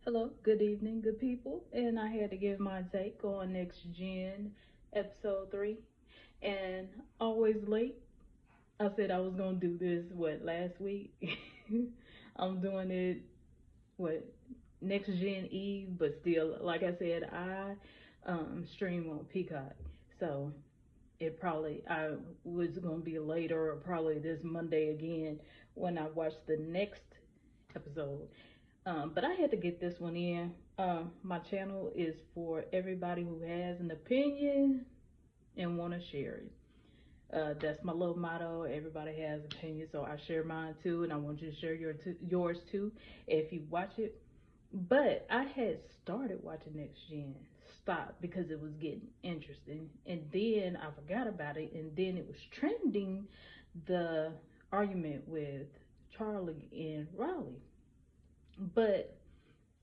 Hello, good evening, good people. And I had to give my take on Next Gen episode 3. And always late. I said I was going to do this, last week? I'm doing it, what, Next Gen Eve, but still, like I said, I stream on Peacock. So I was going to be later or probably this Monday again when I watch the next episode. But I had to get this one in. My channel is for everybody who has an opinion and want to share it. That's my little motto. Everybody has opinions, so I share mine too, and I want you to share yours too if you watch it. But I had started watching Next Gen, stopped because it was getting interesting, and then I forgot about it, and then it was trending the argument with Charlie and Raleigh. But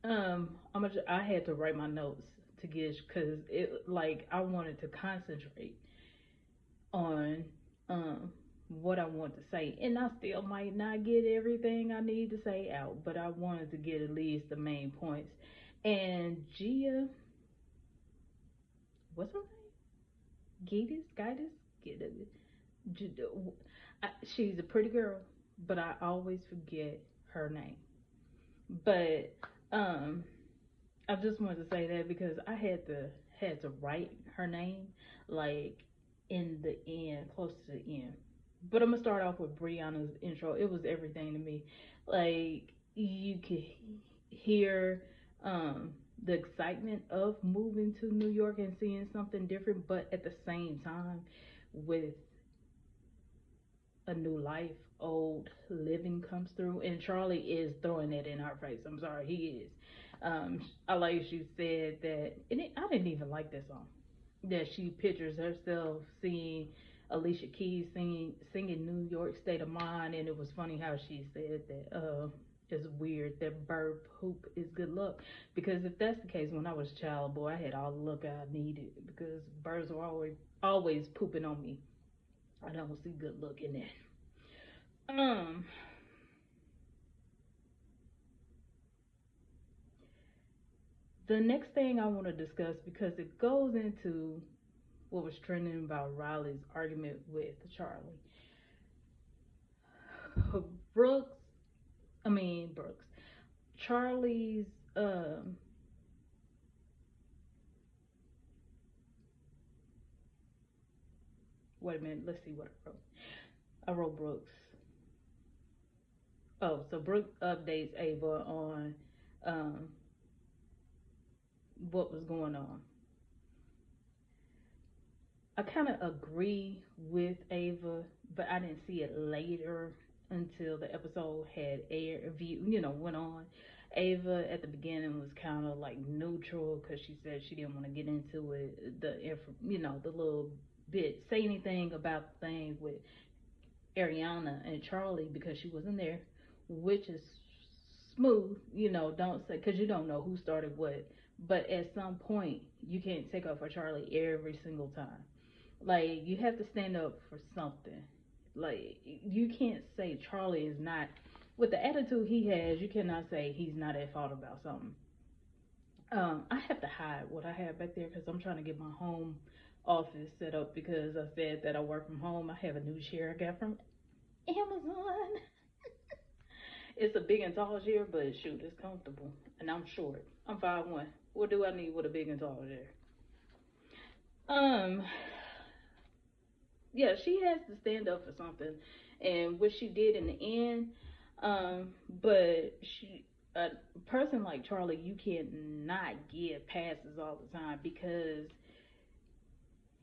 I had to write my notes to get because it like I wanted to concentrate on what I want to say, and I still might not get everything I need to say out, but I wanted to get at least the main points. And Gia, what's her name? Gitis, she's a pretty girl, but I always forget her name. But um, I just wanted to say that because I had to write her name like in the end, close to the end. But I'm gonna start off with Brianna's intro. It was everything to me. Like you could hear the excitement of moving to New York and seeing something different, but at the same time, with a new life, old living comes through, and Charlie is throwing it in our face. I'm sorry, he is. I like she said that, and I didn't even like that song. That she pictures herself seeing Alicia Keys singing New York State of Mind, and it was funny how she said that. It's weird that bird poop is good luck, because if that's the case, when I was a child, boy, I had all the luck I needed because birds were always pooping on me. I don't see good luck in that. Um, the next thing I want to discuss, because it goes into what was trending about Riley's argument with Charlie. Brooks, Brooks. Charlie's, um, wait a minute, let's see what I wrote. I wrote Brooks. Oh, so Brooks updates Ava on um, what was going on. I kind of agree with Ava, but I didn't see it later until the episode had air view, went on. Ava at the beginning was kind of like neutral because she said she didn't want to get into it, the little bit, say anything about the thing with Ariana and Charlie because she wasn't there, which is smooth. Don't say because you don't know who started what. But at some point, you can't take up for Charlie every single time. Like you have to stand up for something. Like you can't say Charlie is not with the attitude he has. You cannot say he's not at fault about something. I have to hide what I have back there because I'm trying to get my home office set up because I said that I work from home. I have a new chair I got from Amazon. It's a big and tall chair, but shoot, it's comfortable. And I'm short. I'm 5'1". What do I need with a big and tall chair? Um, yeah, she has to stand up for something, and what she did in the end. But a person like Charlie, you cannot give passes all the time because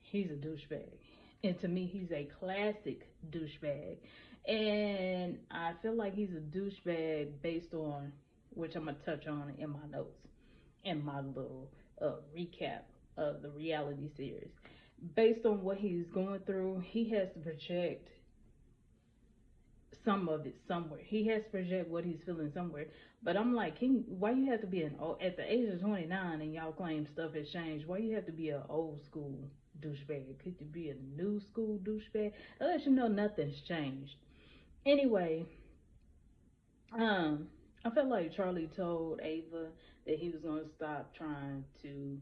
he's a douchebag, and to me, he's a classic douchebag, and I feel like he's a douchebag based on which I'm gonna touch on in my notes in my little recap of the reality series. Based on what he's going through, he has to project some of it somewhere. He has to project what he's feeling somewhere. But I'm like, why you have to be at the age of 29 and y'all claim stuff has changed? Why you have to be an old school douchebag? Could you be a new school douchebag? That lets you know nothing's changed. Anyway, um, I felt like Charlie told Ava that he was going to stop trying to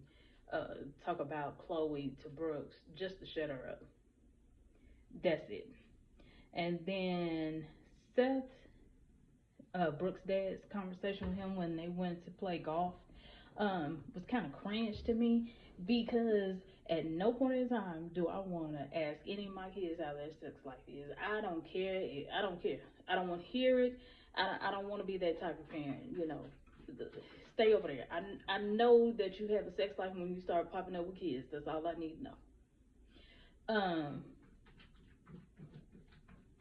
uh, talk about Chloe to Brooks just to shut her up. That's it. And then Seth, Brooks' dad's conversation with him when they went to play golf was kind of cringe to me because at no point in time do I want to ask any of my kids how their sex life is. I don't care. I don't care. I don't want to hear it. I don't want to be that type of parent. Stay over there. I know that you have a sex life when you start popping up with kids. That's all I need to know. Um,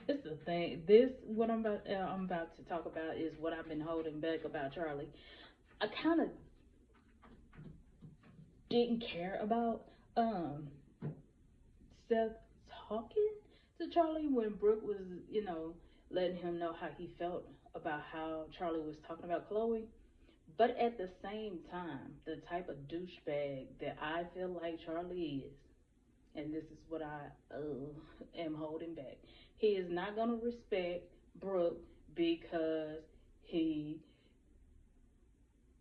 it's the thing. This what I'm about to talk about is what I've been holding back about Charlie. I kind of didn't care about um Seth talking to Charlie when Brooke was, letting him know how he felt about how Charlie was talking about Chloe. But at the same time, the type of douchebag that I feel like Charlie is, and this is what I am holding back. He is not gonna respect Brooke because he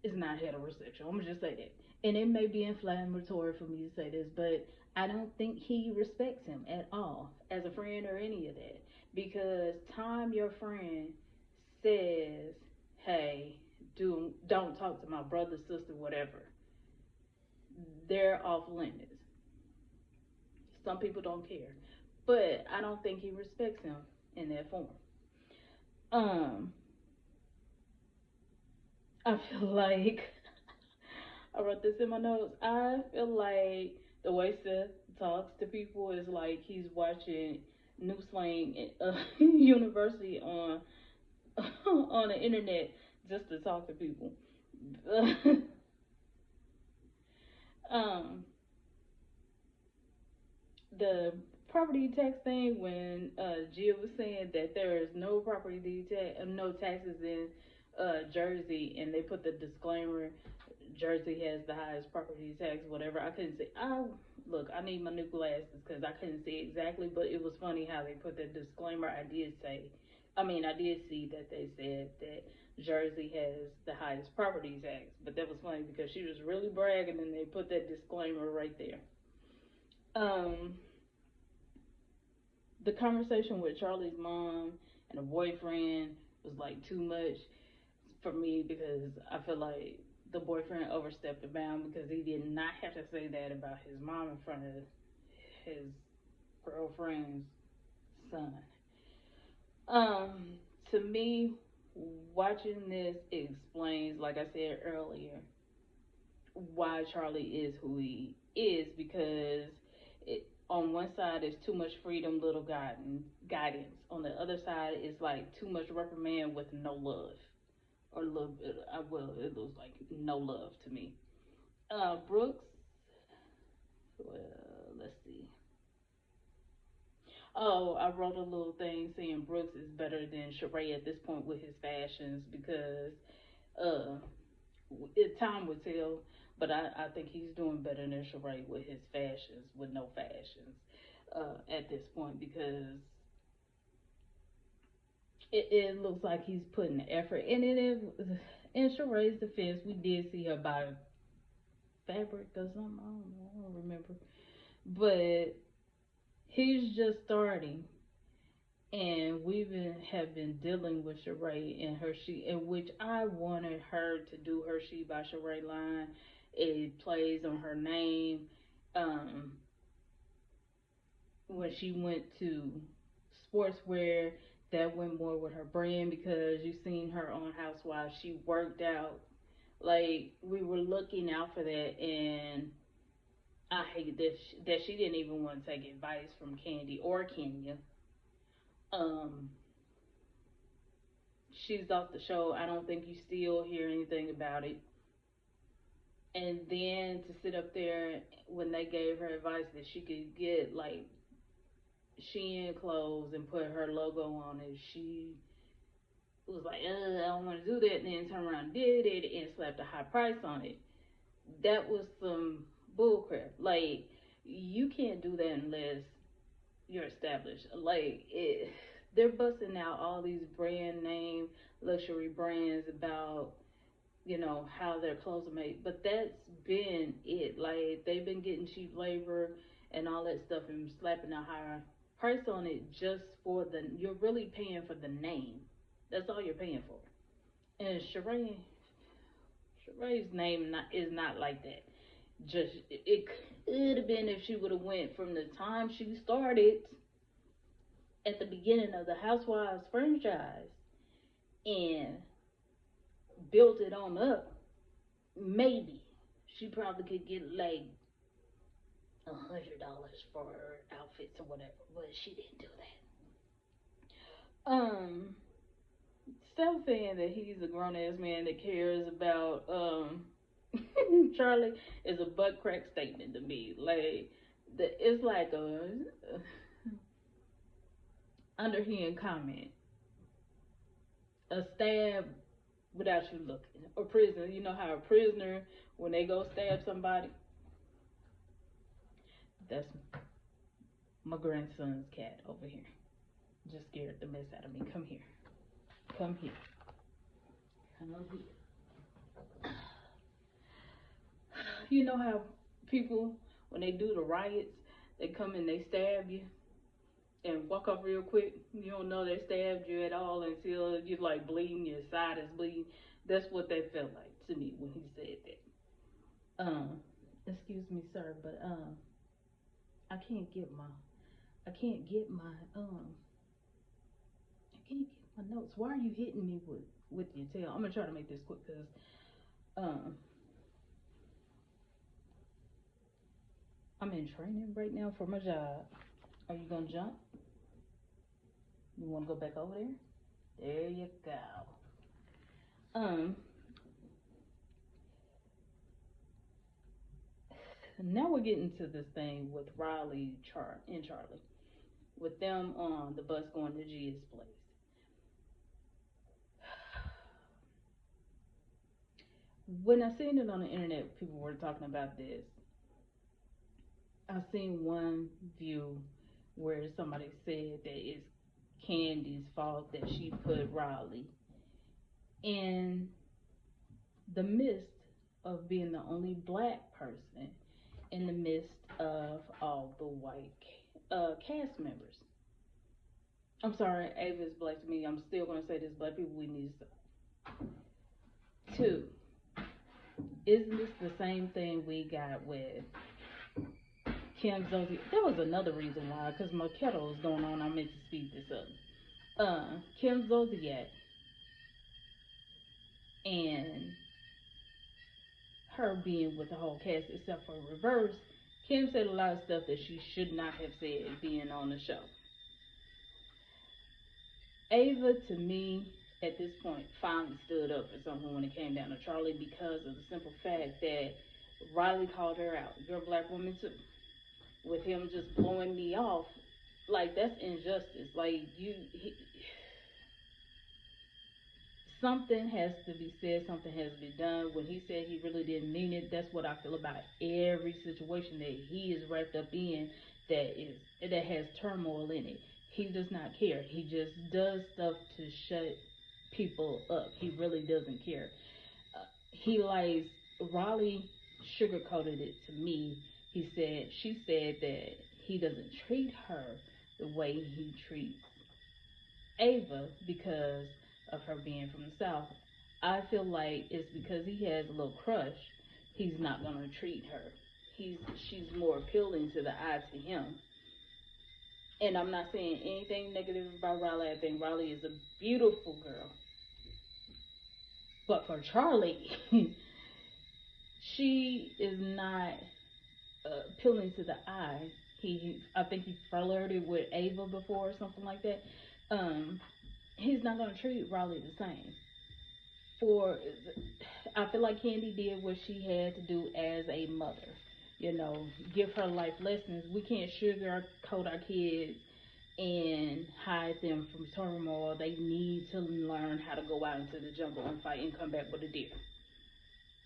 is not heterosexual. I'm gonna just say that. And it may be inflammatory for me to say this, but I don't think he respects him at all as a friend or any of that. Because time your friend says, "Hey, don't talk to my brother, sister, whatever," they're off limits. Some people don't care, but I don't think he respects him in that form. Um, I feel like I wrote this in my notes. I feel like the way Seth talks to people is like he's watching New Slang University on on the internet just to talk to people. um, the property tax thing when Jill was saying that there is no no taxes in Jersey, and they put the disclaimer Jersey has the highest property tax, whatever. I couldn't see. Look, I need my new glasses because I couldn't see exactly, but it was funny how they put the disclaimer. I did see that they said that Jersey has the highest property tax, but that was funny because she was really bragging and they put that disclaimer right there. Um, the conversation with Charlie's mom and a boyfriend was like too much for me because I feel like the boyfriend overstepped the bound because he did not have to say that about his mom in front of his girlfriend's son. Um, to me, watching this explains, like I said earlier, why Charlie is who he is because on one side is too much freedom, little guidance. On the other side is like too much reprimand with no love, or a little bit. It looks like no love to me. Brooks. Well, let's see. Oh, I wrote a little thing saying Brooks is better than Sheree at this point with his fashions because uh, time would tell, but I think he's doing better than Sheree with his fashions, with no fashions at this point because it looks like he's putting the effort. And in Sheree's defense, we did see her buy fabric or something. I don't know. I don't remember. But he's just starting, and have been dealing with Sheree and her she, in which I wanted her to do her she by Sheree line. It plays on her name. Um, when she went to sportswear, that went more with her brand because you seen her on Housewives. She worked out. Like we were looking out for that, and I hate that she didn't even want to take advice from Candy or Kenya. Um, she's off the show. I don't think you still hear anything about it. And then to sit up there when they gave her advice that she could get like Shein clothes and put her logo on it, she was like, I don't want to do that. And then turned around and did it and slapped a high price on it. That was some bullcrap. Like, you can't do that unless you're established. They're busting out all these brand name luxury brands, about how their clothes are made. But that's been it. Like, they've been getting cheap labor and all that stuff and slapping a higher price on it just for you're really paying for the name. That's all you're paying for. And Sheree's name is not like that. Just it could have been if she would have went from the time she started at the beginning of the Housewives franchise and built it on up. Maybe she probably could get like $100 for her outfits or whatever, but she didn't do that. Steph saying that he's a grown ass man that cares about Charlie is a butt crack statement to me. Like, it's like a underhand comment, a stab without you looking, or prison. You know how a prisoner, when they go stab somebody, that's my grandson's cat over here. Just scared the mess out of me. Come here. Come here. Come over here. You know how people, when they do the riots, they come and they stab you and walk off real quick. You don't know they stabbed you at all until you're like bleeding, your side is bleeding. That's what that felt like to me when he said that. Excuse me, sir, but I can't get my I can't get my I can't get my notes. Why are you hitting me with your tail? I'm gonna try to make this quick because I'm in training right now for my job. Are you gonna jump? You wanna go back over there? There you go. Now we're getting to this thing with Riley and Charlie, with them on the bus going to Gia's place. When I seen it on the internet, people were talking about this. I seen one view where somebody said that it's Candy's fault that she put Riley in the midst of being the only black person in the midst of all the white cast members. I'm sorry, Ava's black to me. I'm still gonna say this: black people, we need to stop. Two, isn't this the same thing we got with Kim Zolciak? There was another reason why, because my kettle is going on. I meant to speed this up. Kim Zolciak and her being with the whole cast, except for reverse. Kim said a lot of stuff that she should not have said being on the show. Ava, to me, at this point, finally stood up for something when it came down to Charlie because of the simple fact that Riley called her out. You're a black woman too. With him just blowing me off, like, that's injustice. Like, something has to be said, something has to be done. When he said he really didn't mean it, that's what I feel about every situation that he is wrapped up in that has turmoil in it. He does not care. He just does stuff to shut people up. He really doesn't care. He lies. Raleigh sugarcoated it to me. She said that he doesn't treat her the way he treats Ava because of her being from the South. I feel like it's because he has a little crush. He's not gonna treat her. She's more appealing to the eye to him. And I'm not saying anything negative about Riley. I think Riley is a beautiful girl. But for Charlie, she is not appealing to the eye. I think he flirted with Ava before or something like that. He's not gonna treat Riley the same. I feel like Candy did what she had to do as a mother. Give her life lessons. We can't sugarcoat our kids and hide them from turmoil. They need to learn how to go out into the jungle and fight and come back with a deer.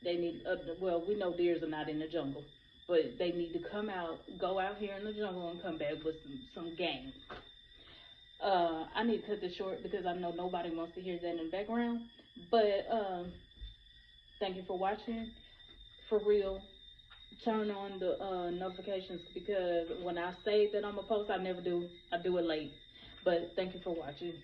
They need, well, we know deers are not in the jungle, but they need to go out here in the jungle and come back with some game. I need to cut this short because I know nobody wants to hear that in the background. But thank you for watching. For real, turn on the notifications because when I say that I'm gonna post, I never do. I do it late. But thank you for watching.